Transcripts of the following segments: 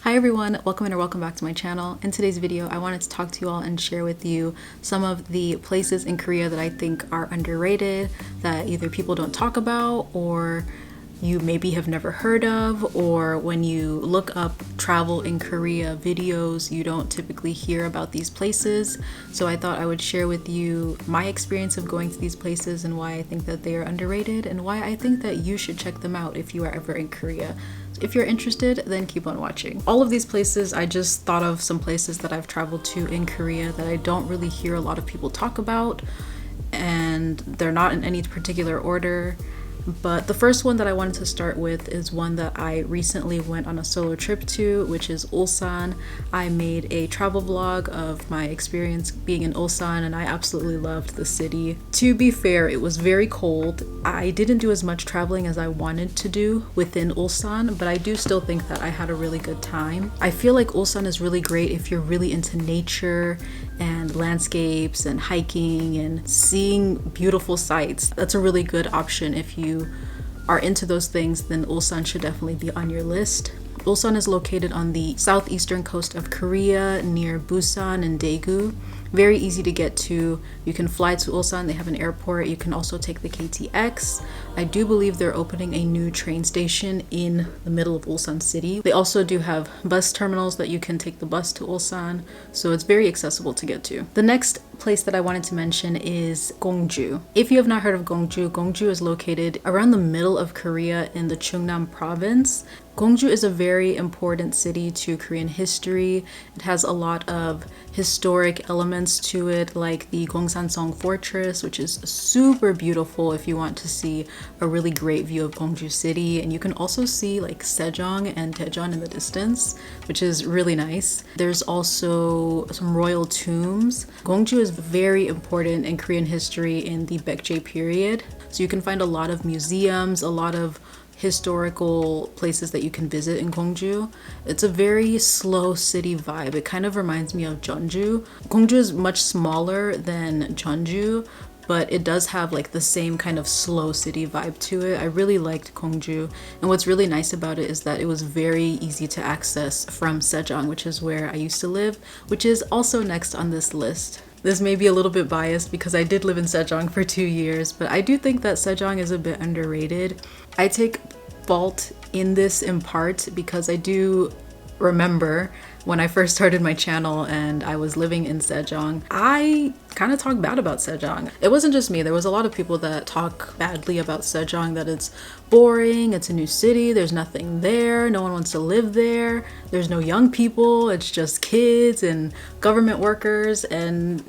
Hi everyone, welcome in or welcome back to my channel. In today's video, I wanted to talk to you all and share with you some of the places in Korea that I think are underrated, that either people don't talk about or you maybe have never heard of, or when you look up travel in Korea videos, you don't typically hear about these places. So I thought I would share with you my experience of going to these places and why I think that they are underrated and why I think that you should check them out if you are ever in Korea. If you're interested, then keep on watching. All of these places, I just thought of some places that I've traveled to in Korea that I don't really hear a lot of people talk about, and they're not in any particular order. But the first one that I wanted to start with is one that I recently went on a solo trip to, which is Ulsan. I made a travel vlog of my experience being in Ulsan and I absolutely loved the city. To be fair, it was very cold. I didn't do as much traveling as I wanted to do within Ulsan, but I do still think that I had a really good time. I feel like Ulsan is really great if you're really into nature and landscapes and hiking and seeing beautiful sights. That's a really good option. If you are into those things, then Ulsan should definitely be on your list. Ulsan is located on the southeastern coast of Korea near Busan and Daegu. Very easy to get to. You can fly to Ulsan, they have an airport. You can also take the KTX. I do believe they're opening a new train station in the middle of Ulsan city. They also do have bus terminals that you can take the bus to Ulsan, so it's very accessible to get to. The next place that I wanted to mention is Gongju. If you have not heard of Gongju, Gongju is located around the middle of Korea in the Chungnam province. Gongju is a very important city to Korean history. It has a lot of historic elements to it, like the Gongsan-song Fortress, which is super beautiful if you want to see a really great view of Gongju city. And you can also see like Sejong and Daejeon in the distance, which is really nice. There's also some royal tombs. Gongju is very important in Korean history in the Baekje period. So you can find a lot of museums, a lot of historical places that you can visit in Gongju. It's a very slow city vibe. It kind of reminds me of Jeonju. Gongju is much smaller than Jeonju, but it does have like the same kind of slow city vibe to it. I really liked Gongju, and what's really nice about it is that it was very easy to access from Sejong, which is where I used to live, which is also next on this list. This may be a little bit biased because I did live in Sejong for 2 years, but I do think that Sejong is a bit underrated. I take fault in this in part because I do remember when I first started my channel and I was living in Sejong, I kind of talked bad about Sejong. It wasn't just me, there was a lot of people that talk badly about Sejong, that it's boring, it's a new city, there's nothing there, no one wants to live there, there's no young people, it's just kids and government workers. And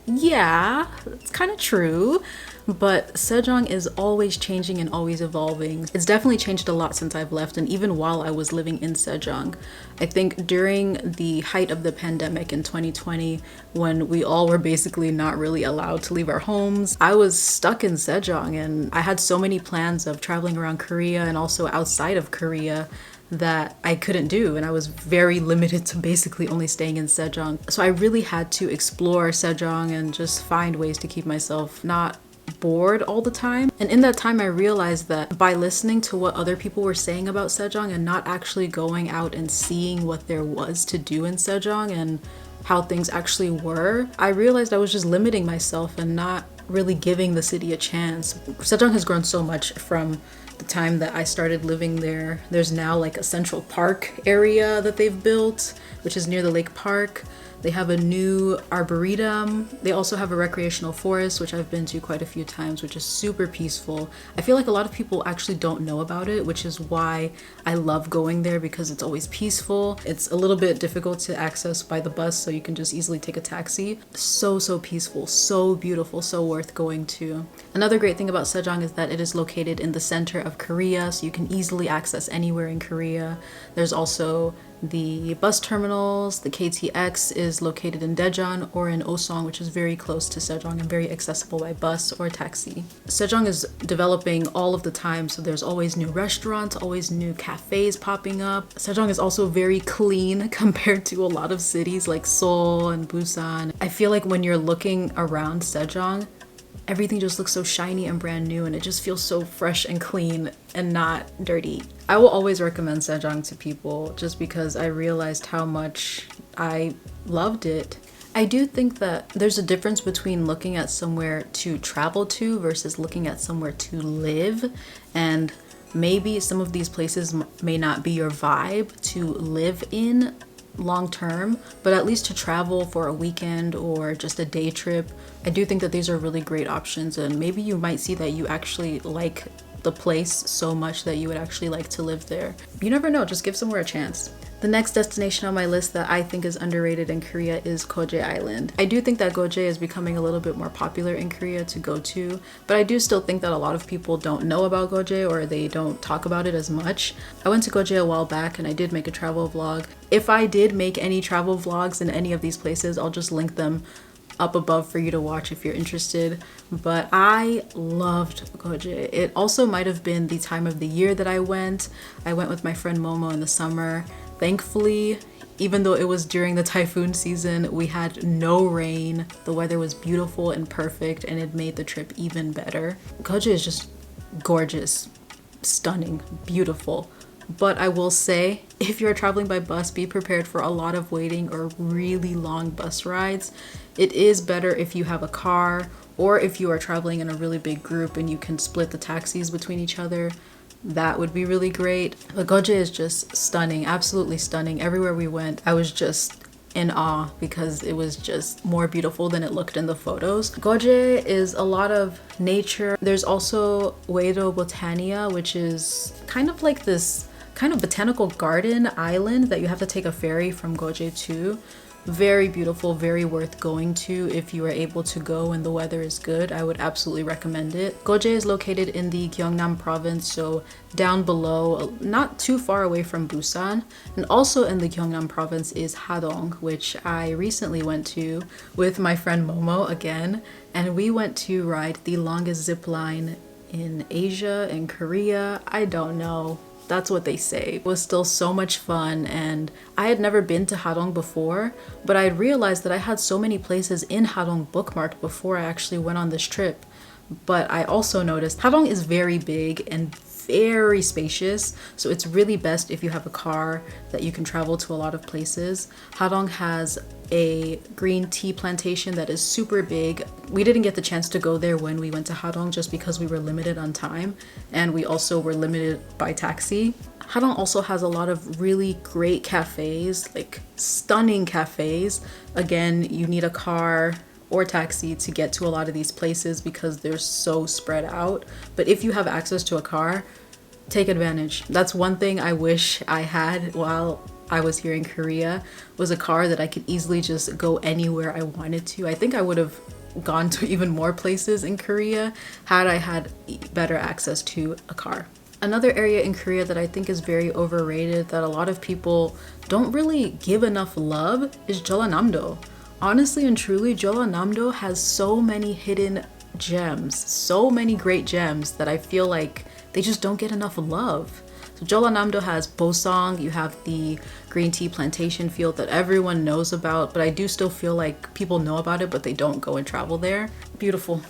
yeah, it's kind of true. But Sejong is always changing and always evolving. It's definitely changed a lot since I've left, and even while I was living in Sejong. I think during the height of the pandemic in 2020, when we all were basically not really allowed to leave our homes, I was stuck in Sejong, and I had so many plans of traveling around Korea and also outside of Korea that I couldn't do, and I was very limited to basically only staying in Sejong. So I really had to explore Sejong and just find ways to keep myself not bored all the time. And in that time I realized that by listening to what other people were saying about Sejong and not actually going out and seeing what there was to do in Sejong and how things actually were, I realized I was just limiting myself and not really giving the city a chance. Sejong has grown so much from the time that I started living there. There's now like a central park area that they've built, which is near the lake park. They have a new arboretum. They also have a recreational forest, which I've been to quite a few times, which is super peaceful. I feel like a lot of people actually don't know about it, which is why I love going there, because it's always peaceful. It's a little bit difficult to access by the bus, so you can just easily take a taxi. So peaceful, so beautiful, so worth going to. Another great thing about Sejong is that it is located in the center of Korea, so you can easily access anywhere in Korea. There's also the bus terminals. The KTX is located in Daejeon or in Osong, which is very close to Sejong and very accessible by bus or taxi. Sejong is developing all of the time, so there's always new restaurants, always new cafes popping up. Sejong is also very clean compared to a lot of cities like Seoul and Busan. I feel like when you're looking around Sejong, everything just looks so shiny and brand new, and it just feels so fresh and clean and not dirty. I will always recommend Sejong to people just because I realized how much I loved it. I do think that there's a difference between looking at somewhere to travel to versus looking at somewhere to live, and maybe some of these places may not be your vibe to live in long term, but at least to travel for a weekend or just a day trip, I do think that these are really great options, and maybe you might see that you actually like the place so much that you would actually like to live there. You never know, just give somewhere a chance. The next destination on my list that I think is underrated in Korea is Goje Island. I do think that Goje is becoming a little bit more popular in Korea to go to, but I do still think that a lot of people don't know about Goje, or they don't talk about it as much. I went to Goje a while back and I did make a travel vlog. If I did make any travel vlogs in any of these places, I'll just link them up above for you to watch if you're interested. But I loved Goje. It also might have been the time of the year that I went. I went with my friend Momo in the summer. Thankfully, even though it was during the typhoon season, we had no rain. The weather was beautiful and perfect, and it made the trip even better. Goje is just gorgeous, stunning, beautiful. But I will say, if you're traveling by bus, be prepared for a lot of waiting or really long bus rides. It is better if you have a car, or if you are traveling in a really big group and you can split the taxis between each other. That would be really great. But Goje is just stunning, absolutely stunning. Everywhere we went, I was just in awe because it was just more beautiful than it looked in the photos. Goje is a lot of nature. There's also Uedo Botania, which is kind of like this kind of botanical garden island that you have to take a ferry from Goje to. Very beautiful, very worth going to if you are able to go and the weather is good. I would absolutely recommend it. Goje is located in the Gyeongnam province, so down below, not too far away from Busan. And also in the Gyeongnam province is Hadong, which I recently went to with my friend Momo again. And we went to ride the longest zip line in Asia, in Korea. I don't know. That's what they say. It was still so much fun, and I had never been to Hadong before, but I realized that I had so many places in Hadong bookmarked before I actually went on this trip. But I also noticed Hadong is very big and very spacious, so it's really best if you have a car that you can travel to a lot of places. Hadong has a green tea plantation that is super big. We didn't get the chance to go there when we went to Hadong just because we were limited on time, and we also were limited by taxi. Hadong also has a lot of really great cafes, like stunning cafes. Again, you need a car or taxi to get to a lot of these places because they're so spread out. But if you have access to a car, take advantage. That's one thing I wish I had while I was here in Korea, was a car that I could easily just go anywhere I wanted to. I think I would have gone to even more places in Korea had I had better access to a car. Another area in Korea that I think is very overrated, that a lot of people don't really give enough love, is Jeollanam-do. Honestly and truly, Jeollanam-do has so many hidden gems, so many great gems that I feel like they just don't get enough love. So Jeollanam-do has Bosang, you have the green tea plantation field that everyone knows about, but I do still feel like people know about it, but they don't go and travel there. Beautiful,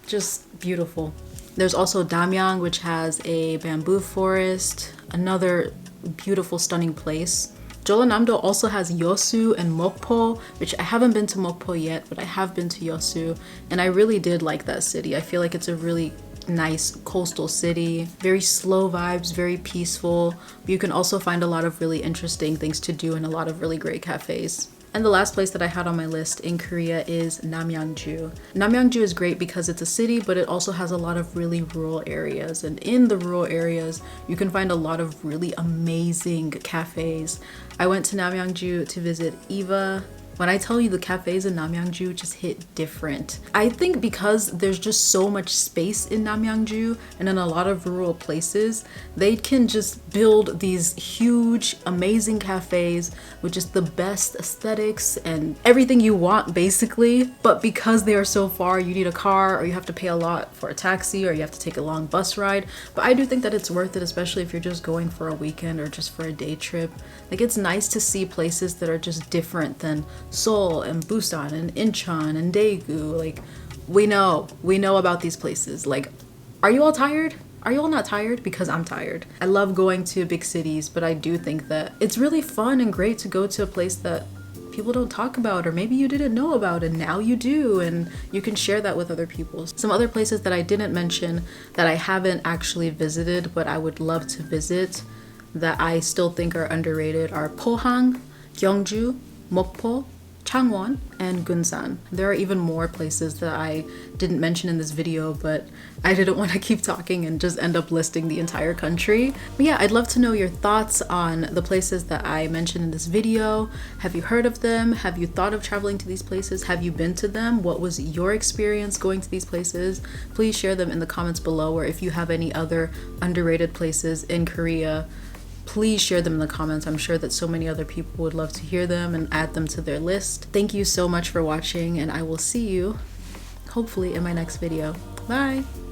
just beautiful. There's also Damyang, which has a bamboo forest, another beautiful, stunning place. Jeollanam-do also has Yeosu and Mokpo, which I haven't been to Mokpo yet, but I have been to Yeosu, and I really did like that city. I feel like it's a really nice coastal city, very slow vibes, very peaceful. But you can also find a lot of really interesting things to do and a lot of really great cafes. And the last place that I had on my list in Korea is Namyangju. Namyangju is great because it's a city, but it also has a lot of really rural areas. And in the rural areas, you can find a lot of really amazing cafes. I went to Namyangju to visit Eva. When I tell you, the cafes in Namyangju just hit different. I think because there's just so much space in Namyangju and in a lot of rural places, they can just build these huge, amazing cafes with just the best aesthetics and everything you want basically. But because they are so far, you need a car or you have to pay a lot for a taxi or you have to take a long bus ride. But I do think that it's worth it, especially if you're just going for a weekend or just for a day trip. Like, it's nice to see places that are just different than Seoul and Busan and Incheon and Daegu. Like, We know about these places. Like, are you all tired? Are you all not tired? Because I'm tired. I love going to big cities, but I do think that it's really fun and great to go to a place that people don't talk about, or maybe you didn't know about and now you do, and you can share that with other people. Some other places that I didn't mention that I haven't actually visited but I would love to visit that I still think are underrated are Pohang, Gyeongju, Mokpo, Changwon, and Gunsan. There are even more places that I didn't mention in this video, but I didn't want to keep talking and just end up listing the entire country. But yeah, I'd love to know your thoughts on the places that I mentioned in this video. Have you heard of them? Have you thought of traveling to these places? Have you been to them? What was your experience going to these places? Please share them in the comments below, or if you have any other underrated places in Korea, please share them in the comments. I'm sure that so many other people would love to hear them and add them to their list. Thank you so much for watching, and I will see you hopefully in my next video. Bye!